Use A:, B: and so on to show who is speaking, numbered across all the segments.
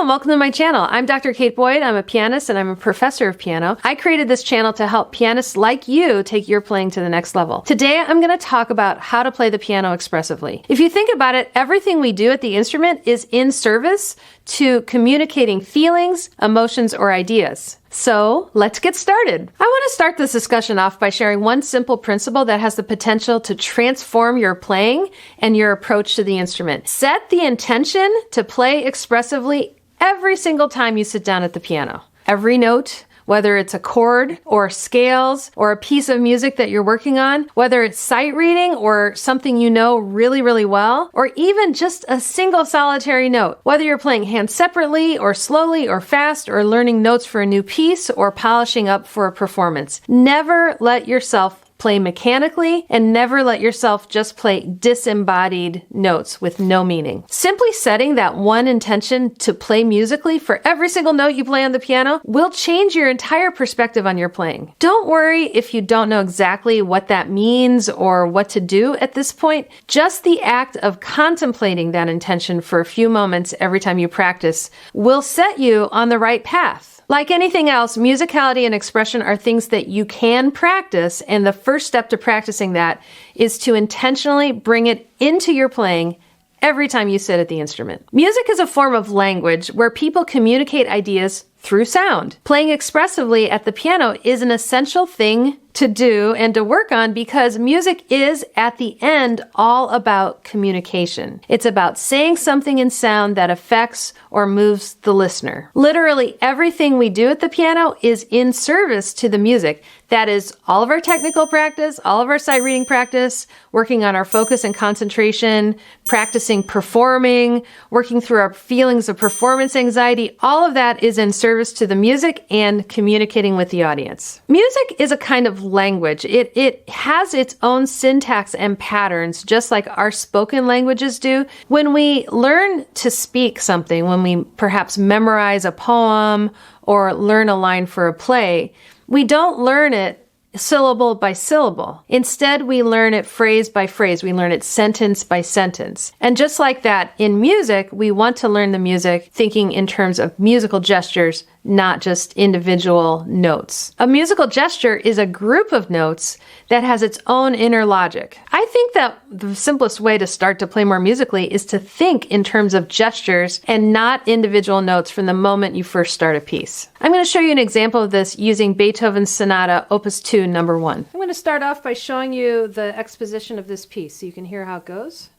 A: and welcome to my channel. I'm Dr. Kate Boyd. I'm a pianist and I'm a professor of piano. I created this channel to help pianists like you take your playing to the next level. Today, I'm going to talk about how to play the piano expressively. If you think about it, everything we do at the instrument is in service to communicating feelings, emotions, or ideas. So let's get started. I want to start this discussion off by sharing one simple principle that has the potential to transform your playing and your approach to the instrument. Set the intention to play expressively every single time you sit down at the piano. Every note, whether it's a chord or scales or a piece of music that you're working on, whether it's sight reading or something you know really, really well, or even just a single solitary note, whether you're playing hands separately or slowly or fast or learning notes for a new piece or polishing up for a performance. Never let yourself play mechanically and never let yourself just play disembodied notes with no meaning. Simply setting that one intention to play musically for every single note you play on the piano will change your entire perspective on your playing. Don't worry if you don't know exactly what that means or what to do at this point. Just the act of contemplating that intention for a few moments every time you practice will set you on the right path. Like anything else, musicality and expression are things that you can practice, and the first step to practicing that is to intentionally bring it into your playing every time you sit at the instrument. Music is a form of language where people communicate ideas through sound. Playing expressively at the piano is an essential thing to do and to work on because music is, at the end, all about communication. It's about saying something in sound that affects or moves the listener. Literally everything we do at the piano is in service to the music. That is all of our technical practice, all of our sight reading practice, working on our focus and concentration, practicing performing, working through our feelings of performance anxiety. All of that is in service to the music and communicating with the audience. Music is a kind of language. It has its own syntax and patterns, just like our spoken languages do. When we learn to speak something, when we perhaps memorize a poem or learn a line for a play, we don't learn it syllable by syllable. Instead, we learn it phrase by phrase. We learn it sentence by sentence. And just like that, in music, we want to learn the music thinking in terms of musical gestures, not just individual notes. A musical gesture is a group of notes that has its own inner logic. I think that the simplest way to start to play more musically is to think in terms of gestures and not individual notes from the moment you first start a piece. I'm going to show you an example of this using Beethoven Sonata, Opus 2, number 1. I'm going to start off by showing you the exposition of this piece so you can hear how it goes.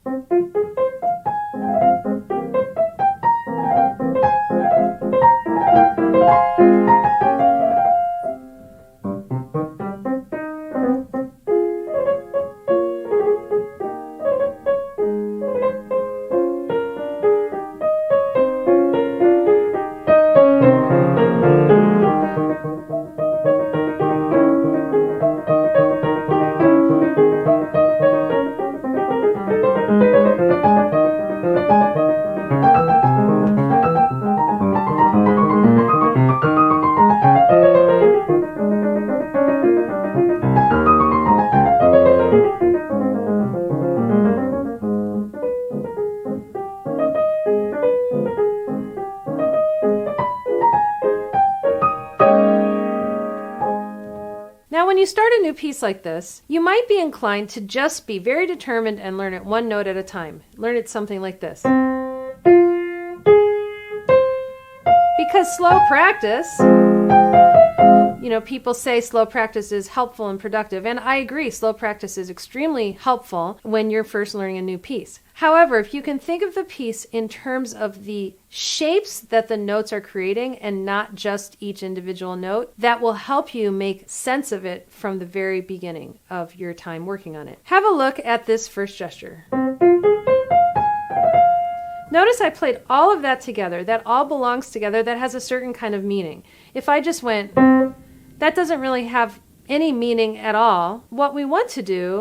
A: Now, when you start a new piece like this, you might be inclined to just be very determined and learn it one note at a time. Learn it something like this. Because slow practice, people say slow practice is helpful and productive, and I agree, slow practice is extremely helpful when you're first learning a new piece. However, if you can think of the piece in terms of the shapes that the notes are creating and not just each individual note, that will help you make sense of it from the very beginning of your time working on it. Have a look at this first gesture. Notice I played all of that together. That all belongs together. That has a certain kind of meaning. If I just went, that doesn't really have any meaning at all. What we want to do,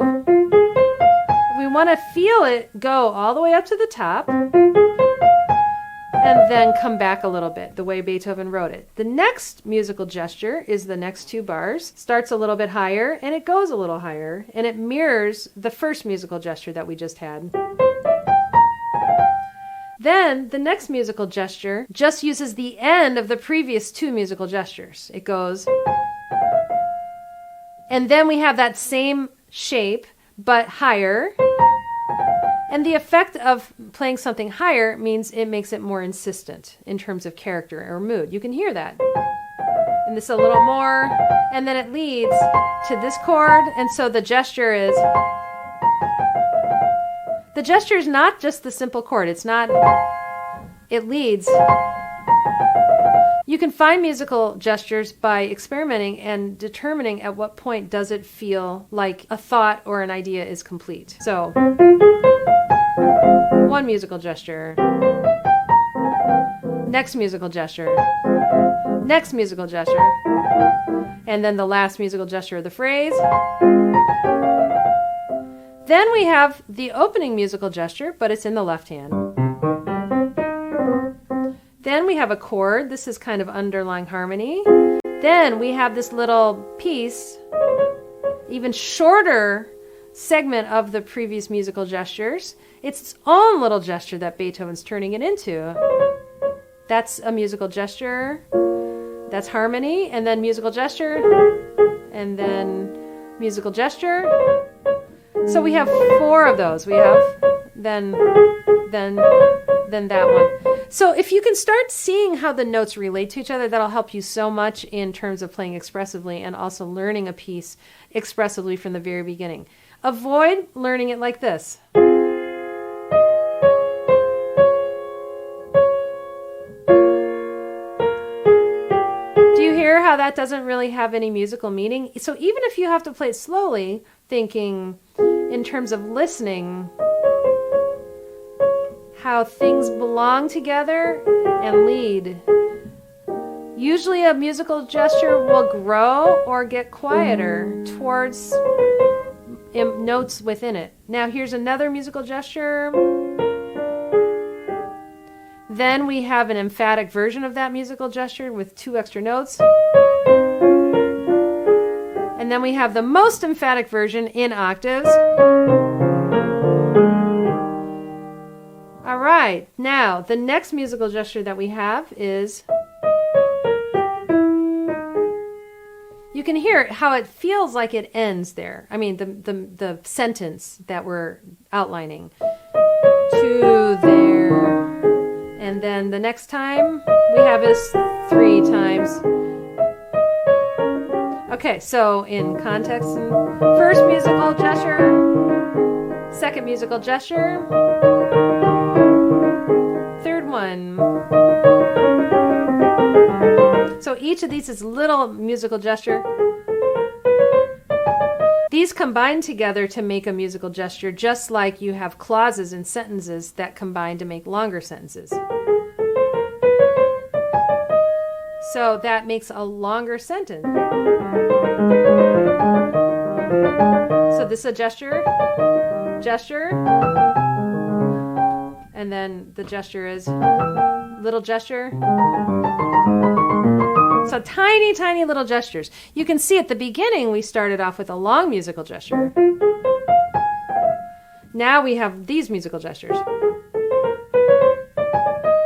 A: we want to feel it go all the way up to the top and then come back a little bit, the way Beethoven wrote it. The next musical gesture is the next two bars. Starts a little bit higher and it goes a little higher, and it mirrors the first musical gesture that we just had. Then the next musical gesture just uses the end of the previous two musical gestures. It goes, and then we have that same shape, but higher. And the effect of playing something higher means it makes it more insistent in terms of character or mood. You can hear that. And this a little more, and then it leads to this chord, and so the gesture is not just the simple chord. It leads. You can find musical gestures by experimenting and determining at what point does it feel like a thought or an idea is complete. So, one musical gesture, next musical gesture, next musical gesture, and then the last musical gesture of the phrase. Then we have the opening musical gesture, but it's in the left hand. Then we have a chord. This is kind of underlying harmony. Then we have this little piece, even shorter segment of the previous musical gestures. It's its own little gesture that Beethoven's turning it into. That's a musical gesture. That's harmony, and then musical gesture, and then musical gesture. So we have 4 of those. We have then that one. So if you can start seeing how the notes relate to each other, that'll help you so much in terms of playing expressively and also learning a piece expressively from the very beginning. Avoid learning it like this. Do you hear how that doesn't really have any musical meaning? So even if you have to play it slowly, thinking in terms of listening, how things belong together and lead. Usually a musical gesture will grow or get quieter towards notes within it. Now here's another musical gesture. Then we have an emphatic version of that musical gesture with 2 extra notes. And then we have the most emphatic version in octaves. All right, now the next musical gesture that we have is, you can hear how it feels like it ends there. I mean, the sentence that we're outlining. To there. And then the next time we have is 3 times. Okay, so in context, first musical gesture, second musical gesture, third one. So each of these is a little musical gesture. These combine together to make a musical gesture, just like you have clauses in sentences that combine to make longer sentences. So that makes a longer sentence. So this is a gesture, and then the gesture is little gesture. So tiny, tiny little gestures. You can see at the beginning we started off with a long musical gesture. Now we have these musical gestures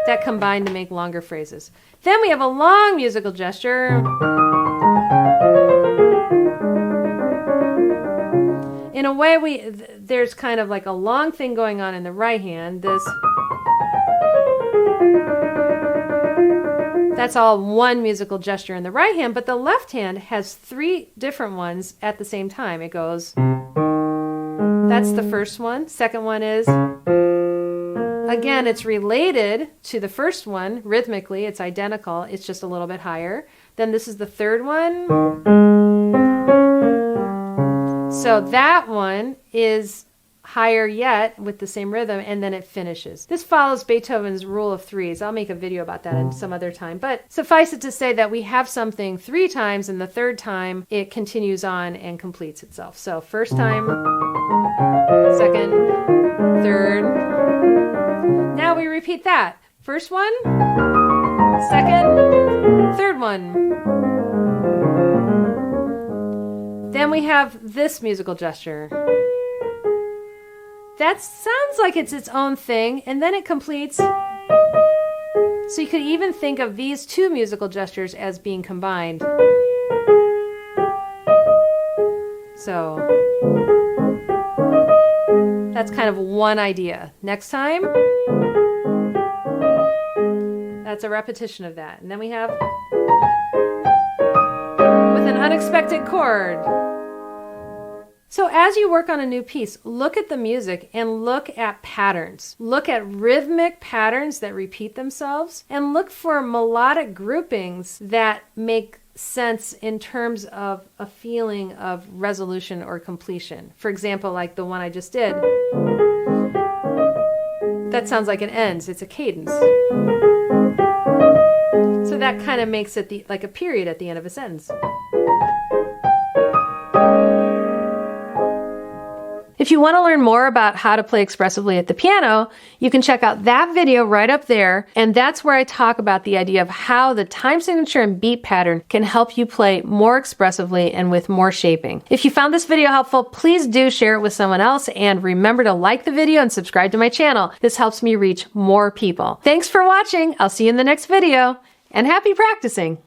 A: that combine to make longer phrases. Then we have a long musical gesture. In a way, there's kind of like a long thing going on in the right hand. That's all one musical gesture in the right hand, but the left hand has 3 different ones at the same time. It goes, that's the first one. Second one is, again, it's related to the first one rhythmically. It's identical. It's just a little bit higher. Then this is the third one. So that one is higher yet with the same rhythm, and then it finishes. This follows Beethoven's rule of 3s. I'll make a video about that in some other time, but suffice it to say that we have something 3 times, and the third time it continues on and completes itself. So first time, second, third. Now we repeat that. First one, second, third one. Then we have this musical gesture. That sounds like it's its own thing, and then it completes. So you could even think of these two musical gestures as being combined. So that's kind of one idea. Next time, that's a repetition of that. And then we have with an unexpected chord. So as you work on a new piece, look at the music and look at patterns. Look at rhythmic patterns that repeat themselves and look for melodic groupings that make sense in terms of a feeling of resolution or completion. For example, like the one I just did. That sounds like it ends. It's a cadence. So that kind of makes it like a period at the end of a sentence. If you want to learn more about how to play expressively at the piano, you can check out that video right up there, and that's where I talk about the idea of how the time signature and beat pattern can help you play more expressively and with more shaping. If you found this video helpful, please do share it with someone else, and remember to like the video and subscribe to my channel. This helps me reach more people. Thanks for watching. I'll see you in the next video, and happy practicing!